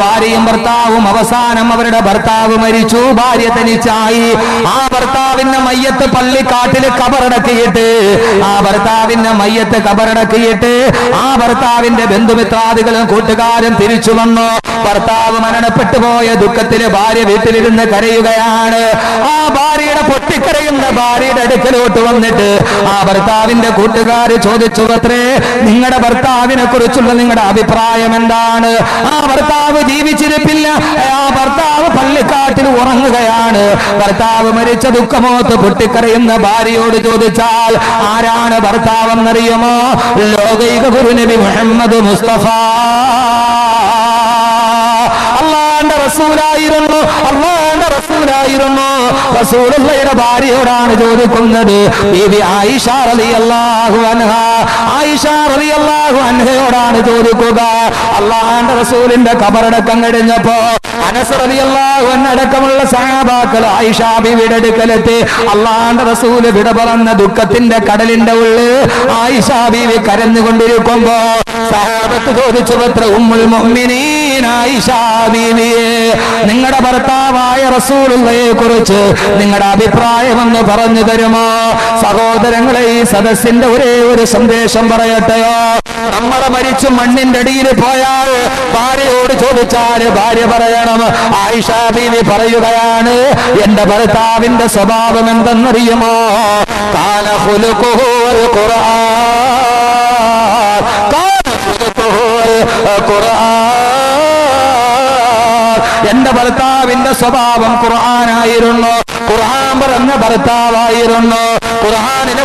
ഭാര്യയും ഭർത്താവും അവസാനം അവരുടെ ഭർത്താവ് മരിച്ചു, ഭാര്യ തനിച്ചായി. ആ ഭർത്താവിന്റെ മയ്യത്ത് പള്ളിക്കാട്ടിൽ കബറടക്കിയിട്ട് ആ ഭർത്താവിന്റെ ബന്ധുമിത്രാദികളും കൂട്ടുകാരും തിരിച്ചു വന്നു. ഭർത്താവ് മരണപ്പെട്ടു പോയ ദുഃഖത്തില് ഭാര്യ വീട്ടിലിരുന്ന് കരയുകയാണ്. ആ ഭാര്യയുടെ പൊട്ടിക്കരയുന്ന ഭാര്യയുടെ അടുക്കലോട്ട് വന്നിട്ട് ആ ഭർത്താവിന്റെ കൂട്ടുകാര് ചോദിച്ചു, അത്രേ നിങ്ങളുടെ ഭർത്താവിനെ കുറിച്ചുള്ള നിങ്ങളുടെ അഭിപ്രായം എന്താണ്? ആ ഭർത്താവ് ജീവിച്ചിരിപ്പില്ല, ആ ഭർത്താവ് പള്ളിക്കാട്ടിൽ ഉറങ്ങുകയാണ്. ഭർത്താവ് മരിച്ച ദുഃഖമോത്ത് പൊട്ടിക്കരയുന്ന ഭാര്യയോട് ചോദിച്ചാൽ ആരാണ് ഭർത്താവെന്നറിയുമോ? ലോകൈക ഗുരുനബി മുഹമ്മദ് മുസ്തഫ അള്ളാന്റെ റസൂലായിരുന്നു. റസൂലുള്ളാഹിയുടെ ഭാര്യയോടാണ് ചോദിക്കുന്നത്. ബീവി ആയിഷ റളിയല്ലാഹു അൻഹയോടാണ് ചോദിക്കുക. അള്ളാന്റെ റസൂലിന്റെ ഖബറടക്കം കഴിഞ്ഞപ്പോ അനസ് റളിയല്ലാഹു അൻഹു അടക്കമുള്ള സഹാബാക്കൾ ആയിഷ ബീവിയുടെ അടുക്കലെത്തി. അള്ളാന്റെ റസൂല് വിട പറഞ്ഞ ദുഃഖത്തിന്റെ കടലിന്റെ ഉള്ളിൽ ആയിഷ ബീവി കരഞ്ഞുകൊണ്ടിരിക്കുമ്പോ സഹാബത്ത് ചോദിച്ചു, പത്ര ഉമ്മുൽ മുഅ്മിനീൻ ആയിഷ ബീവിയെ, നിങ്ങളുടെ ഭർത്താവായ റസൂലുള്ളാഹിയെ കുറിച്ച് നിങ്ങളുടെ അഭിപ്രായമെന്ന് പറഞ്ഞു തരുമോ? സഹോദരങ്ങളെ, ഈ സദസ്സിന്റെ ഒരേ ഒരു സന്ദേശം പറയട്ടെയോ? നമ്മളെ മരിച്ചു മണ്ണിന്റെ അടിയിൽ പോയാൽ ഭാര്യയോട് ചോദിച്ചാൽ ഭാര്യ പറയണം. ആയിഷ ബീവി പറയുകയാണ്, എന്റെ ഭർത്താവിന്റെ സ്വഭാവം എന്തെന്നറിയുമോ? കാന ഖുലുഖുൽ ഖുർആൻ, എന്റെ ഭർത്താവിന്റെ സ്വഭാവം ഖുർആനായിരുന്നു. ഖുർആൻ പറഞ്ഞ ഭർത്താവായിരുന്നു. ഖുർആനിലെ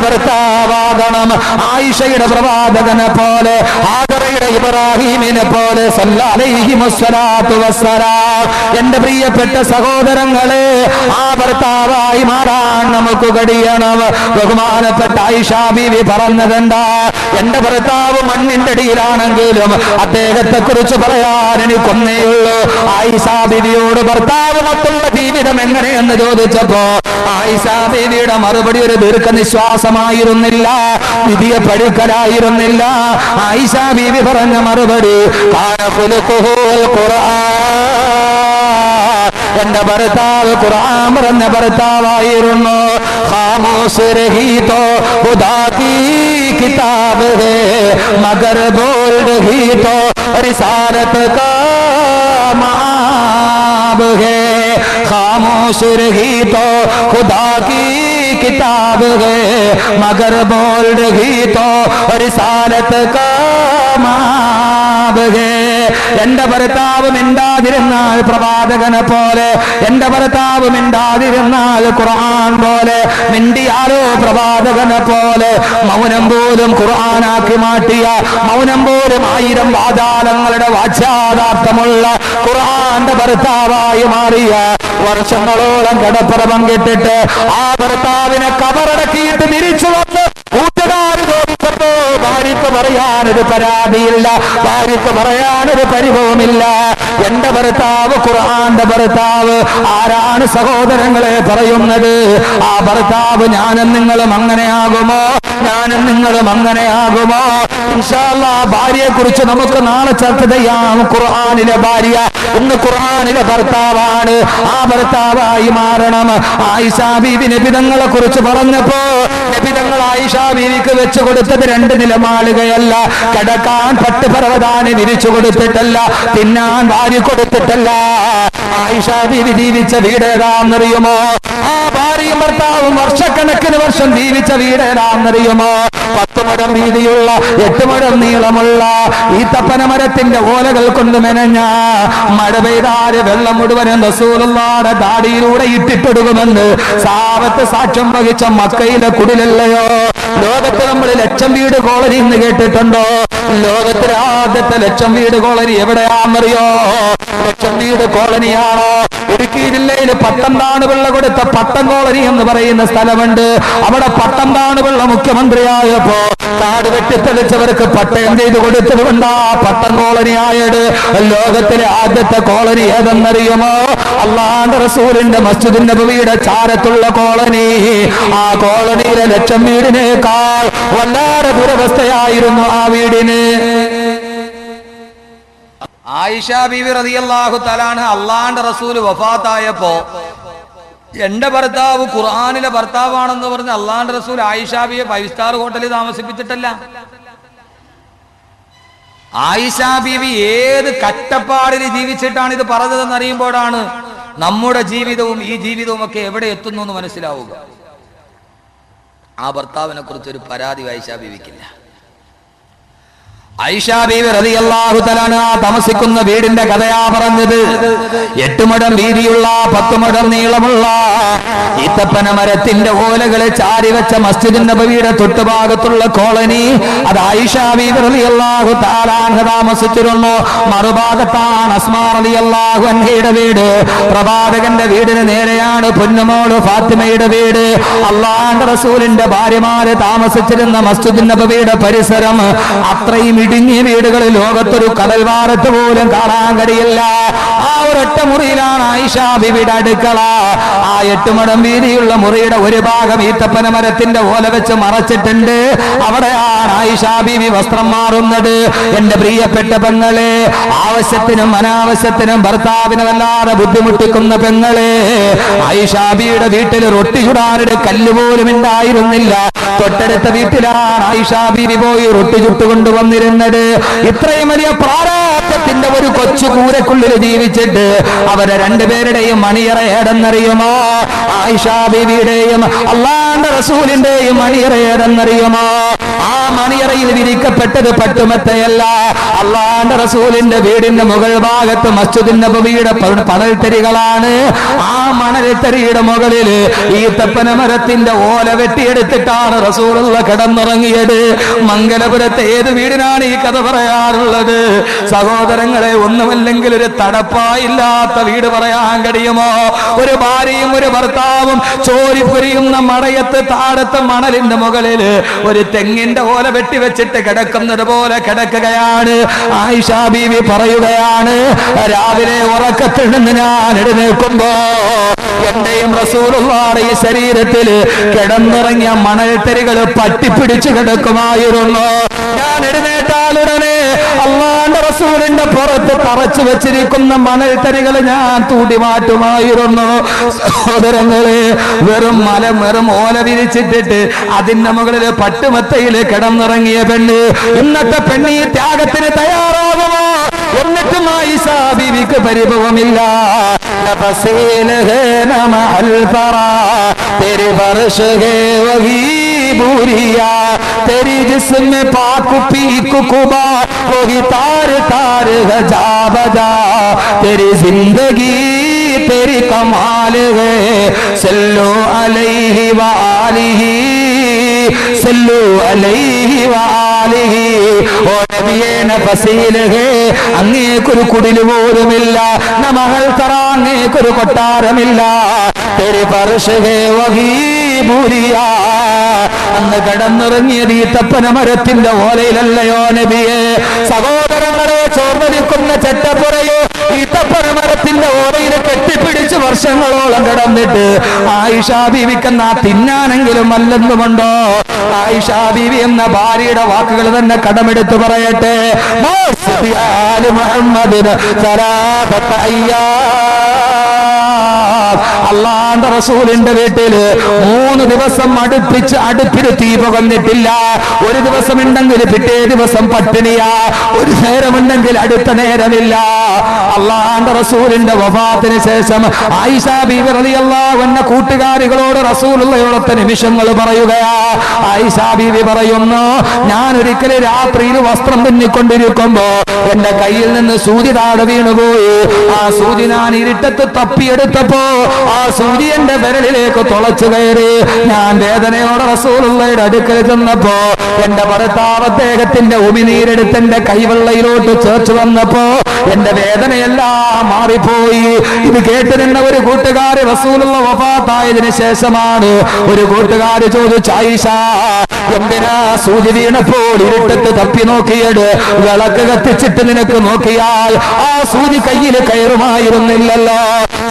ഭർത്താവാകണം. ആയിഷയുടെ പ്രവാചകനെ പോലെ, ഹാജറയുടെ ഇബ്രാഹിമിനെ പോലെ സല്ലല്ലാഹു അലൈഹി വസല്ലം. എന്റെ പ്രിയപ്പെട്ട സഹോദരങ്ങളെ, ആ ഭർത്താവായി മാറാൻ നമുക്ക് കഴിയണം. ബഹുമാനപ്പെട്ട ആയിഷ ബീവി പറഞ്ഞതെന്താ? എന്റെ ഭർത്താവ് മണ്ണിന്റെ അടിയിലാണെങ്കിലും അദ്ദേഹത്തെ കുറിച്ച് പറയാൻ എനിക്കൊന്നേയുള്ളൂ. ആയിഷ ബീവിയോട് ഭർത്താവ് മറ്റുള്ള ജീവിതം എങ്ങനെയെന്ന് ചോദിച്ചപ്പോ ആയിഷ ബീവിയുടെ മറുപടി ഒരു ദീർഘനിശ്വാസമായിരുന്നില്ല, വിധിയെ പഠിക്കലായിരുന്നില്ല. ആയിഷ ബീവി പറഞ്ഞ മറുപടി, കാന ഖുലുഖുൽ ഖുർആൻ, എന്റെ ഭർത്താവ് ഖുർആൻ പറഞ്ഞ ഭർത്താവായിരുന്നു. ഖാമോസ് രഹി തോ ഖുദാ കീ കിതാബ് ഹേ, മഗർ ബോൽ രഹി തോ റിസാലത്ത് കാ മാബ് ഹേ. खामोश रही तो खुदा की किताब है, मगर बोल रही तो रिसालत का माब है. എന്റെ ഭർത്താവ് മിണ്ടാതിരുന്നാൽ പ്രവാചകനെ പോലെ, എന്റെ ഭർത്താവ് മിണ്ടാതിരുന്നാൽ ഖുർആൻ പോലെ, മിണ്ടിയാലോ പ്രവാചകനെ പോലെ. മൗനം പോലും ഖുർആനാക്കി മാറ്റിയ, മൗനം പോലും 1000 വാചാലങ്ങളുടെ വാച്യാതാർത്ഥമുള്ള ഖുർആന്റെ ഭർത്താവായി മാറിയ, വർഷങ്ങളോളം കടപ്പുറ പങ്കിട്ടിട്ട് ആ ഭർത്താവിനെ കബറടക്കിയിട്ട് തിരിച്ചു വന്ന് കൂട്ടുകാര് ചോദിച്ചപ്പോ ഭാര്യക്ക് പറയാനൊരു പരാതിയില്ല, ഭാര്യക്ക് പറയാനൊരു പരിഭവമില്ല. എന്റെ ഭർത്താവ് ഖുർആന്റെ ഭർത്താവ്. ആരാണ് സഹോദരങ്ങളെ പറയുന്നത്? ആ ഭർത്താവ് ഞാനും നിങ്ങളും അങ്ങനെയാകുമോ? ഞാനും നിങ്ങളും അങ്ങനെയാകുമോ? ഇൻഷാ അല്ലാഹ് ഭാര്യയെ കുറിച്ച് നമുക്ക് നാളെ ചർച്ച ചെയ്യാം. ഖുർആനിലെ ഭാര്യ ഇന്ന് ഖുർആനിലെ ഭർത്താവാണ്. ആ ഭർത്താവായി മാറണം. ആയിഷ ബീവി നബിതങ്ങളെ കുറിച്ച് പറഞ്ഞപ്പോ നബിതങ്ങൾ ആയിഷ ബീവിക്ക് വെച്ചു കൊടുത്തത് 2 നിലമാളുകയല്ല, കിടക്കാൻ പട്ടുപർവ്വതാന് വിരിച്ചു കൊടുത്തിട്ടല്ല, തിന്നാൻ വാരി കൊടുത്തിട്ടല്ല. ആയിഷ ബീവി ജീവിച്ച വീട് ഏതാണെന്നറിയുമോ? ആ ഭാര്യയും ഭർത്താവും വർഷക്കണക്കിന് വർഷം ജീവിച്ച വീട് ഏതാണെന്നറിയുമോ? 10 മുഴം വീതിയുള്ള 8 മുഴം നീളമുള്ള ഈത്തപ്പന മരത്തിന്റെ ഓലകൾ കൊണ്ട് മെനഞ്ഞ, മഴ പെയ്താല് വെള്ളം മുഴുവനും റസൂലുള്ളാഹിയുടെ ദാടിയിലൂടെ ഇട്ടിട്ടൊടുകുമെന്ന് സാവത്ത് സാക്ഷ്യം വഹിച്ച മക്കയിലെ കുടിലല്ലയോ? ലോകത്ത് നമ്മൾ 1,00,000 വീട് കോളനി എന്ന് കേട്ടിട്ടുണ്ടോ? ലോകത്തിലെ ആദ്യത്തെ 1,00,000 വീട് കോളനി എവിടെയാണെന്നറിയോ? 1,00,000 വീട് കോളനിയാണോ? ഇടുക്കി ജില്ലയിൽ പട്ടംതാണുപിള്ള കൊടുത്ത പട്ടം കോളനി എന്ന് പറയുന്ന സ്ഥലമുണ്ട്. അവിടെ പട്ടംതാണുപിള്ള മുഖ്യമന്ത്രിയായപ്പോ കാട് വെട്ടിത്തെളിച്ചവർക്ക് പട്ടയം ചെയ്ത് കൊടുത്തത് കൊണ്ടാ പട്ടം കോളനി ആയത്. ലോകത്തിലെ ആദ്യത്തെ കോളനി ഏതെന്നറിയുമോ? അല്ലാഹുവിന്റെ റസൂലിന്റെ മസ്ജിദുൻ നബവിയുടെ ചാരത്തുള്ള കോളനി. ആ കോളനിയിലെ 1,00,000 വീടിനേക്കാൾ വളരെ ദുരവസ്ഥയായിരുന്നു ആ വീടിന്. ആയിഷ ബീവി റളിയല്ലാഹു തആല അൻഹ അള്ളാന്റെ റസൂല് വഫാത്തായപ്പോ എന്റെ ഭർത്താവ് ഖുർആനിലെ ഭർത്താവാണെന്ന് പറഞ്ഞ് അള്ളാന്റെ റസൂൽ ആയിഷ ബീവിയെ 5 സ്റ്റാർ ഹോട്ടലിൽ താമസിപ്പിച്ചിട്ടല്ല. ആയിഷ ബീവി ഏത് കഷ്ടപ്പാടിൽ ജീവിച്ചിട്ടാണ് ഇത് പറഞ്ഞതെന്ന് അറിയുമ്പോഴാണ് നമ്മുടെ ജീവിതവും ഈ ജീവിതവും ഒക്കെ എവിടെ എത്തുന്നു എന്ന് മനസ്സിലാവുക. ആ ഭർത്താവിനെ കുറിച്ചൊരു പരാതി ആയിഷ ബീവിക്കില്ല. ആയിഷ ബീവി റളിയല്ലാഹു തആല അൻഹ താമസിക്കുന്ന വീടിന്റെ കഥയാ പറഞ്ഞത്. 8 മുഴം വീതിയുള്ള 10 മുഴം നീളമുള്ള ഈത്തപ്പന മരത്തിന്റെ ഓലകളെ ചാരി വെച്ച മസ്ജിദ് നബവിയുടെ തൊട്ടുഭാഗത്തുള്ള കോളനി, അത് ആയിഷ ബീവി റളിയല്ലാഹു തആല അൻഹ താമസിച്ചിരുന്നു. മറുഭാഗത്താണ് അസ്മാ റളിയല്ലാഹു അൻഹയുടെ വീട്. പ്രവാചകന്റെ വീടിന് നേരെയാണ് പൊന്നുമോള് ഫാത്തിമയുടെ വീട്. അല്ലാഹുവിന്റെ റസൂലിന്റെ ഭാര്യമാര് താമസിച്ചിരുന്ന മസ്ജിദ് നബവിയുടെ പരിസരം അത്രയും ഇടുങ്ങിയ വീടുകൾ ലോകത്തൊരു കടൽവാരത്ത് പോലും കാണാൻ കഴിയില്ല. ആ ഒരൊറ്റ മുറിയിലാണ് ആയിഷ ബീവിയുടെ അടുക്കള. ആ 8 മുഴം വീതിയുള്ള മുറിയുടെ ഒരു ഭാഗം ഈത്തപ്പന മരത്തിന്റെ ഓല വെച്ച് മറച്ചിട്ടുണ്ട്. അവിടെയാണ് ആയിഷ ബീവി വസ്ത്രം മാറുന്നത്. എന്റെ പ്രിയപ്പെട്ട പെങ്ങളെ, ആവശ്യത്തിനും അനാവശ്യത്തിനും ഭർത്താവിനെ വല്ലാതെ ബുദ്ധിമുട്ടിക്കുന്ന പെങ്ങളെ, ആയിഷ ബീവിയുടെ വീട്ടിൽ റൊട്ടി ചുടാനൊരു കല്ല് പോലും ഉണ്ടായിരുന്നില്ല. തൊട്ടടുത്ത വീട്ടിലാണ് ആയിഷ ബീവി പോയി റൊട്ടി ചുട്ടുകൊണ്ടുവന്നിരുന്നത്. ഇത്രയും വലിയ പ്രാരാബ്ധത്തിന്റെ ഒരു കൊച്ചു കൂരക്കുള്ളിൽ ജീവിച്ചിട്ട് അവരെ രണ്ടുപേരുടെയും മണിയറ ഏടെന്നറിയുമോ? ആയിഷ ബീവിയുടെയും അല്ലാഹുവിന്റെ റസൂലിന്റെയും മണിയറ ഏടെന്നറിയുമോ? ആ മണിയറയിൽ വിരിക്കപ്പെട്ടത് പട്ടുമെത്തയല്ല. അല്ലാഹുവിന്റെ റസൂലിന്റെ വീടിന്റെ മുകൾ ഭാഗത്ത് മസ്ജിദ് നബവിയുടെ പണൽത്തരികളാണ്. ആ മണൽത്തരിയുടെ മുകളിൽ ഈ ഈത്തപ്പന മരത്തിന്റെ ഓല വെട്ടിയെടുത്തിട്ടാണ് റസൂലുള്ള കിടന്നുറങ്ങിയത്. മംഗലപുരത്തെ ഏത് വീടിനാണ് ഈ കഥ പറയാറുള്ളത്? സഹോദരങ്ങളെ, ഒന്നുമല്ലെങ്കിൽ ഒരു തടപ്പായില്ലാത്ത വീട് പറയാൻ കഴിയുമോ? ഒരു ഭാര്യയും ഒരു ഭർത്താവും ചോരിപ്പൊരിയുന്ന മടയത്ത് താഴത്തെ മണലിന്റെ മുകളിൽ ഒരു തെങ്ങിന്റെ ഓല വെട്ടിവെച്ചിട്ട് കിടക്കുന്നത് പോലെ കിടക്കുകയാണ്. ആയിഷ ബീവി പറയുകയാണ്, രാവിലെ ഉറക്കത്തിൽ നിന്ന് ഞാൻ എഴുന്നേൽക്കുമ്പോ എന്റെയും റസൂലുള്ളാഹിയുടെ ഈ ശരീരത്തിൽ കിടന്നിറങ്ങിയ മണൽത്തരികൾ പറ്റിപ്പിടിച്ചു കിടക്കുമായിരുന്നു. ഞാൻ എഴുന്നേറ്റാലുടനെ അല്ലാഹുവിന്റെ റസൂലിന്റെ പുറത്ത് തറച്ചു വെച്ചിരിക്കുന്ന മണൽത്തരികൾ ഞാൻ തൂടി മാറ്റുമായിരുന്നു. സഹോദരങ്ങളെ, വെറും ഓല വിരിച്ചിട്ടിട്ട് അതിന്റെ മുകളിൽ പട്ടുമെത്തയിൽ കിടന്നിറങ്ങിയ പെണ്ണ്, ഇന്നത്തെ പെണ്ണ് ഈ ത്യാഗത്തിന് തയ്യാറാകുമോ? എന്നിട്ടും ആയിഷ ബീവിക്ക് പരിഭവമില്ല. तेरे बरस है वही बूरिया, तेरी जिस्म पाक पीक कुबा वही तार तार गजा बजा, तेरी जिंदगी तेरी कमाल है, सल्लु अलैहि व आलिहि, सल्लु अलैहि व आलिहि. ഓ നബിയേ, ഫസീൽ ഹേ, അങ്ങേക്കൊരു കുടില് പോലുമില്ല. നമഹൽ തറ, അങ്ങേക്കൊരു കൊട്ടാരമില്ല. തെരി ഫർശ് ഹേ വഹീ ബൂരിയാ, അന്ന് കടന്നിറങ്ങിയത് ഈ ഈത്തപ്പന മരത്തിന്റെ ഓലയിലല്ലയോ നബിയേ? സഹോദരങ്ങളെ, ചോർന്നിരിക്കുന്ന ചെറ്റപ്പുറയോ ഈത്തപ്പന മരത്തിന്റെ ഓലയിൽ കെട്ടിപ്പിടിച്ച് വർഷങ്ങളോളം കിടന്നിട്ട് ആയിഷ ബീവിക്കെന്നാ തിന്നാനെങ്കിലും അല്ലെന്നുമുണ്ടോ? ആയിഷ ബീവി എന്ന ഭാര്യയുടെ വാക്കുകൾ തന്നെ കടമെടുത്ത് പറയട്ടെ. മുഹമ്മദിന് അല്ലാഹുവിന്റെ റസൂലിന്റെ വീട്ടില് 3 ദിവസം അടുപ്പിച്ച് തീ പുകഞ്ഞിട്ടില്ല. ഒരു ദിവസം ഉണ്ടെങ്കിൽ പിറ്റേ ദിവസം പട്ടിണിയാ, ഒരു നേരമുണ്ടെങ്കിൽ അടുത്ത നേരമില്ല. അല്ലാഹുവിന്റെ റസൂലിന്റെ വഫാത്തിന് ശേഷം ആയിഷ ബീവി റളിയല്ലാഹു അൻഹ കൂട്ടുകാരികളോട് റസൂലുള്ളാഹിയുടെ നിമിഷങ്ങൾ പറയുകയാ. ആയിഷ ബീവി പറയുന്നു, ഞാൻ ഒരിക്കൽ രാത്രിയിൽ വസ്ത്രം തുന്നിക്കൊണ്ടിരിക്കുമ്പോ എന്റെ കയ്യിൽ നിന്ന് സൂചി താഴെ വീണുപോയി. ആ സൂചി ഞാൻ ഇരുട്ടത്ത് തപ്പിയെടുത്തപ്പോ ആ സൂചി എന്റെ വിരലിലേക്ക് തുളച്ചു കയറി. ഞാൻ വേദനയോടെ റസൂലുള്ളാഹിയുടെ അടുക്കൽ ചെന്നപ്പോ എന്റെ ഭർത്താവ് അദ്ദേഹത്തിന്റെ ഉമിനീരെടുത്ത് എന്റെ കൈവെള്ളയിലോട്ട് ചേർത്ത് വന്നപ്പോ എന്റെ വേദനയെല്ലാം മാറിപ്പോയി. ഇത് കേട്ട് നിന്ന ഒരു കൂട്ടുകാരി റസൂലുള്ള വഫാത്തായതിനു ശേഷമാണ് ഒരു കൂട്ടുകാരി ചോദിച്ചു, ആയിഷ, എന്തിനാ സൂചി വീണപ്പോൾ ഇരുട്ടത്ത് തപ്പി നോക്കിയത്? വിളക്ക് കത്തിച്ചിട്ട് നിനക്ക് നോക്കിയാൽ ആ സൂചി കയ്യിൽ കയറുമായിരുന്നില്ലല്ലോ.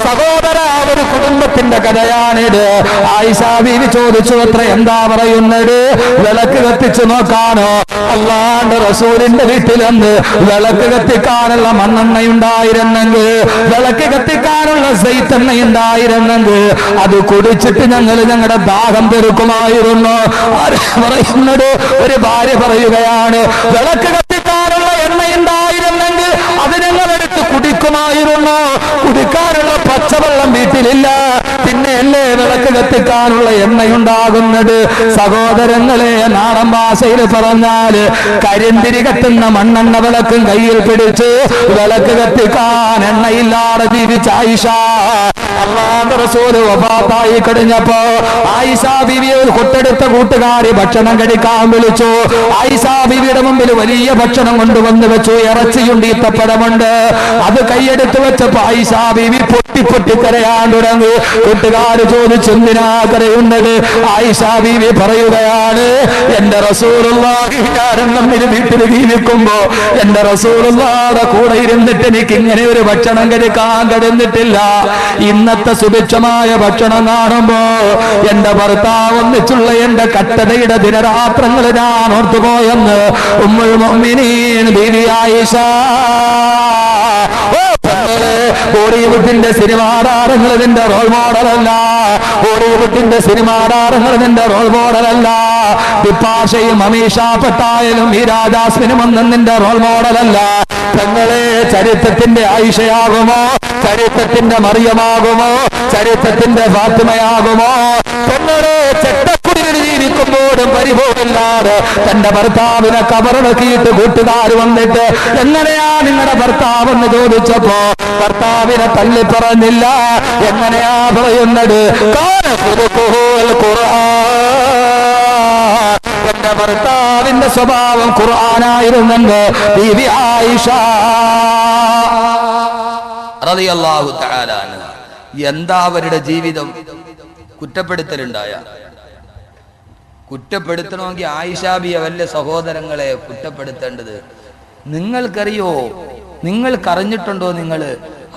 സഹോദര, ഒരു കുടുംബത്തിന്റെ കഥയാണിത്. ആയിഷ ബീവി ചോദിച്ചു, അത്ര എന്താ പറയുന്നത്? വിളക്ക് കത്തിച്ചു നോക്കാനോ? അല്ലാഹുവിന്റെ റസൂലിന്റെ വീട്ടിലെന്ന് വിളക്ക് കത്തിക്കാനുള്ള മണ്ണെണ്ണയുണ്ടായിരുന്നെങ്കിൽ, വിളക്ക് കത്തിക്കാനുള്ള സൈത്തെണ്ണയുണ്ടായിരുന്നെങ്കിൽ അത് കുടിച്ചിട്ട് ഞങ്ങളുടെ ദാഹം തീർക്കുമായിരുന്നു. പറയുന്നത് ഒരു ഭാര്യ പറയുകയാണ്, വിളക്ക് കത്തിക്കാനുള്ള എണ്ണയുണ്ടായിരുന്നെങ്കിൽ അത് ഞങ്ങളെടുത്ത് കുടിക്കുമായിരുന്നു. കുടിക്കാനുള്ള പച്ചവെള്ളം വീട്ടിലില്ല, പിന്നെയല്ലേ വിളക്ക് കത്തിക്കാനുള്ള എണ്ണയുണ്ടാകുന്നത്? സഹോദരങ്ങളെ, നാടൻ ഭാഷയിൽ പറഞ്ഞാല് കരിന്തിരി കത്തുന്ന മണ്ണെണ്ണ വിളക്കും കയ്യിൽ പിടിച്ച് വിളക്ക് കത്തിക്കാൻ എണ്ണയില്ലാതെ ജീവിച്ച ആയിഷ, അല്ലാഹുവിന്റെ റസൂല് വഫാത്തായി കഴിഞ്ഞപ്പോ ആയിഷ ബീവിയെ കൊട്ടെടുത്ത കൂട്ടുകാരി ഭക്ഷണം കഴിക്കാൻ വിളിച്ചു. ആയിഷ ബീവിയുടെ മുമ്പിൽ വലിയ ഭക്ഷണം കൊണ്ടുവന്ന് വെച്ചു. ഇറച്ചിയുണ്ട്, ഈത്തപ്പഴമുണ്ട്. അത് കൈയെടുത്ത് വെച്ചപ്പോ ആയിഷ ബീവി പൊട്ടി പൊട്ടി കരയാൻ തുടങ്ങി. കൂട്ടുകാര് ചോദിച്ചു, എന്തിനാ കരയുന്നത്? ആയിഷ ബീവി പറയുകയാണ്, എന്റെ റസൂലുള്ളാഹി ഞാനും തമ്മിൽ വീട്ടിൽ ജീവിക്കുമ്പോ എന്റെ റസൂലുള്ളാഹിയുടെ കൂടെ ഇരുന്നിട്ട് എനിക്ക് ഇങ്ങനെ ഒരു ഭക്ഷണം കഴിക്കാൻ കഴിയുന്നിട്ടില്ല. ഇന്നത്തെ സുഭിക്ഷമായ ഭക്ഷണം കാണുമ്പോ എന്റെ ഭർത്താവ് ഒന്നിച്ചുള്ള എന്റെ കട്ടതയുടെ ദിനരാത്രങ്ങൾ ഞാൻ ഓർത്തുപോയെന്ന് ഉമ്മുൽ മുഅ്മിനീൻ ബീവി ആയിഷ. ബോളിവുഡിന്റെ സിനിമാ താരങ്ങൾ നിന്റെ റോൾ മോഡലല്ല. ബോളിവുഡിന്റെ സിനിമാ താരങ്ങൾ നിന്റെ റോൾ മോഡലല്ല. പിപ്പാഷയും അമീഷ പട്ടായലും മീരാ ജാസ്മിനും ഒന്നും നിന്റെ റോൾ മോഡലല്ല. തങ്ങളെ ചരിത്രത്തിന്റെ ആയിഷയാകുമോ? ചരിത്രത്തിന്റെ മറിയമാകുമോ? ചരിത്രത്തിന്റെ ഫാത്തിമയാകുമോ? തങ്ങളെ ചെട്ടക്കുടിയിൽ ജീവിക്കുമ്പോഴും പരിഭവമില്ലാതെ തന്റെ ഭർത്താവിനെ കബറടക്കിയിട്ട് കൂട്ടുകാർ വന്നിട്ട് എങ്ങനെയാ നിങ്ങളുടെ ഭർത്താവെന്ന് ചോദിച്ചപ്പോ ഭർത്താവിനെ തള്ളി പറഞ്ഞില്ല. എങ്ങനെയാ പറയുന്നത്? എന്റെ ഭർത്താവിന്റെ സ്വഭാവം ഖുർആനായിരുന്നെന്ന് ബീവി ആയിഷ റളിയല്ലാഹു തആല അൻഹ. എന്താ അവരുടെ ജീവിതം? കുറ്റപ്പെടുത്തലുണ്ടായ? കുറ്റപ്പെടുത്തണമെങ്കിൽ ആയിഷ ബി അവന്റെ സഹോദരങ്ങളെ കുറ്റപ്പെടുത്തേണ്ടത്. നിങ്ങൾക്കറിയോ, നിങ്ങൾക്കറിഞ്ഞിട്ടുണ്ടോ? നിങ്ങൾ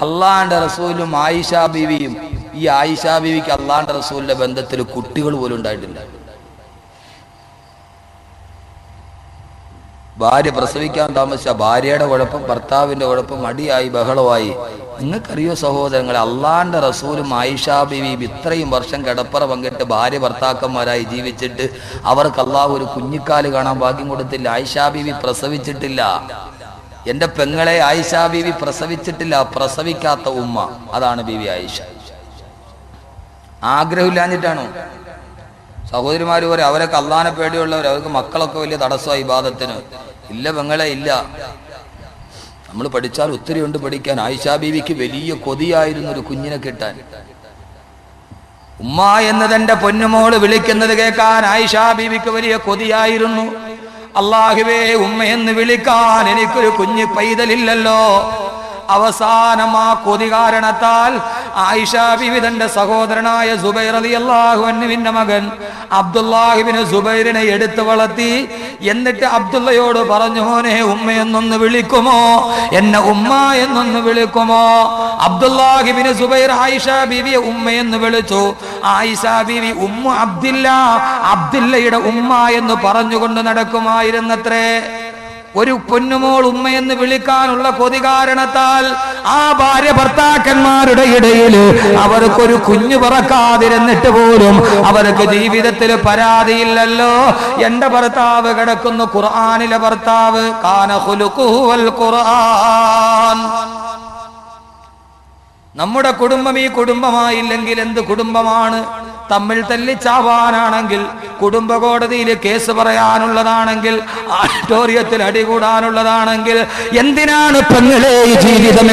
അള്ളാന്റെ റസൂലും ആയിഷ ബീവിയും, ഈ ആയിഷ ബീവിക്ക് അള്ളാന്റെ റസൂലിന്റെ ബന്ധത്തിൽ കുട്ടികൾ പോലും ഉണ്ടായിട്ടില്ല. ഭാര്യ പ്രസവിക്കാൻ താമസിച്ച ഭാര്യയുടെ കുഴപ്പം, ഭർത്താവിന്റെ കുഴപ്പം, അടിയായി ബഹളമായി. നിങ്ങൾക്കറിയോ സഹോദരങ്ങളെ, അള്ളാന്റെ റസൂലും ആയിഷ ബീവിയും ഇത്രയും വർഷം കിടപ്പറ പങ്കിട്ട് ഭാര്യ ഭർത്താക്കന്മാരായി ജീവിച്ചിട്ട് അവർക്ക് അള്ളാഹു ഒരു കുഞ്ഞിക്കാല് കാണാൻ ഭാഗ്യം കൊടുത്തില്ല. ആയിഷ ബീവി പ്രസവിച്ചിട്ടില്ല. എന്റെ പെങ്ങളെ ആയിഷ ബീവി പ്രസവിച്ചിട്ടില്ല. പ്രസവിക്കാത്ത ഉമ്മ, അതാണ് ബീവി ആയിഷ. ആഗ്രഹമില്ലാഞ്ഞിട്ടാണോ? സഹോദരിമാര് പറയും അവരൊക്കെ അള്ളാനെ പേടിയുള്ളവർ, അവർക്ക് മക്കളൊക്കെ വലിയ തടസ്സമായി ഇബാദത്തിന്. ഇല്ല പെങ്ങളെ, ഇല്ല. നമ്മൾ പഠിച്ചാൽ ഒത്തിരി ഉണ്ട് പഠിക്കാൻ. ആയിഷ ബീവിക്ക് വലിയ കൊതിയായിരുന്നു ഒരു കുഞ്ഞിനെ കിട്ടാൻ. ഉമ്മ എന്നതെന്റെ പൊന്നുമോള് വിളിക്കുന്നത് കേൾക്കാൻ ആയിഷ ബീവിക്ക് വലിയ കൊതിയായിരുന്നു. അല്ലാഹുവേ, ഉമ്മയെന്ന് വിളിക്കാൻ എനിക്കൊരു കുഞ്ഞ് പൈതലില്ലല്ലോ. അവസാനം ആ കൊതി കാരണത്താൽ ആയിഷ ബീവി തന്റെ സഹോദരനായ സുബൈർ റളിയല്ലാഹു അൻഹുവിന്റെ മകൻ അബ്ദുല്ലാഹിബ്നു സുബൈറിനെ എടുത്തു വളർത്തി. എന്നിട്ട് അബ്ദുള്ളയോട് പറഞ്ഞു, മോനെ ഉമ്മയെന്നൊന്ന് വിളിക്കുമോ? എന്നെ ഉമ്മ എന്നൊന്ന് വിളിക്കുമോ? അബ്ദുല്ലാഹിബ്നു സുബൈർ ആയിഷ ബീവിയെ ഉമ്മയെന്ന് വിളിച്ചു. ആയിഷ ബീവി ഉമ്മു അബ്ദില്ല, അബ്ദുല്ലയുടെ ഉമ്മ എന്ന് പറഞ്ഞുകൊണ്ട് നടക്കുമായിരുന്നത്രേ. ഒരു പൊന്നുമോൾ ഉമ്മയെന്ന് വിളിക്കാനുള്ള കൊതി കാരണത്താൽ ആ ഭാര്യ ഭർത്താക്കന്മാരുടെ ഇടയിൽ അവർക്കൊരു കുഞ്ഞു പറക്കാതിരുന്നിട്ട് പോലും അവർക്ക് ജീവിതത്തിൽ പരാതിയില്ലല്ലോ. എന്റെ ഭർത്താവ് കിടക്കുന്നു, ഖുർആനിലെ ഭർത്താവ്. കാന ഖുലുഖുൽ ഖുർആൻ. നമ്മുടെ കുടുംബം ഈ കുടുംബമായില്ലെങ്കിൽ എന്ത് കുടുംബമാണ്? തമ്മിൽ തല്ലിച്ചാവാനാണെങ്കിൽ, കുടുംബ കോടതിയിൽ കേസ് പറയാനുള്ളതാണെങ്കിൽ, ഓഡിറ്റോറിയത്തിൽ അടികൂടാനുള്ളതാണെങ്കിൽ, എന്തിനാണ് പെങ്ങളെ ഈ ജീവിതം?